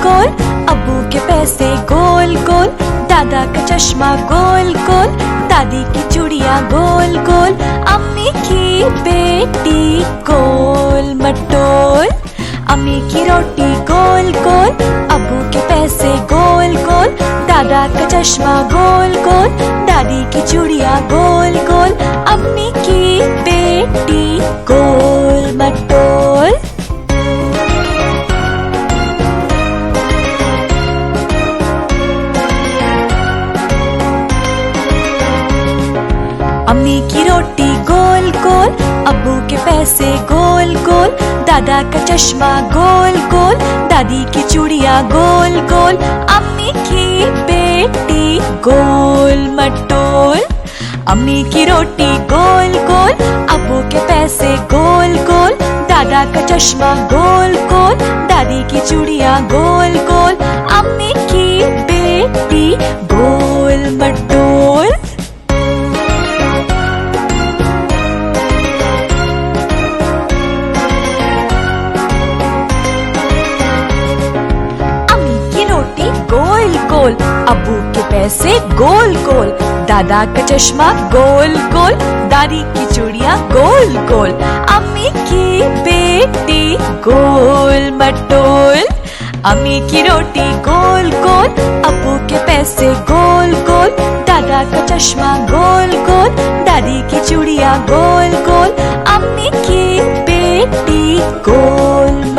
गोल, अब्बू के पैसे गोल गोल, दादा का चश्मा गोल गोल, दादी की चूड़ियाँ गोल गोल, अम्मी की बेटी गोल मटोल। अम्मी की रोटी गोल गोल, अब्बू के पैसे गोल गोल, दादा का चश्मा गोल गोल, दादी की चूड़ियाँ गोल गोल, अम्मी की बेटी गोल मटोल। अम्मी की रोटी गोल गोल, अब्बू के पैसे गोल गोल, दादा का चश्मा गोल गोल, दादी की चूड़ियाँ गोल गोल, अम्मी की बेटी गोल मटोल। अम्मी की रोटी गोल गोल, अब्बू के पैसे गोल गोल, दादा का चश्मा गोल गोल, दादी की चूड़ियाँ गोल गोल, अम्मी की बेटी गोल मटोल। गोल गोल, अब्बू के पैसे गोल गोल, दादा का चश्मा गोल गोल, दादी की चूड़ियाँ गोल गोल, अम्मी की बेटी गोल मटोल। अम्मी की रोटी गोल गोल, अब्बू के पैसे गोल गोल, दादा का चश्मा गोल गोल, दादी की चूड़ियाँ गोल गोल, अम्मी की बेटी गोल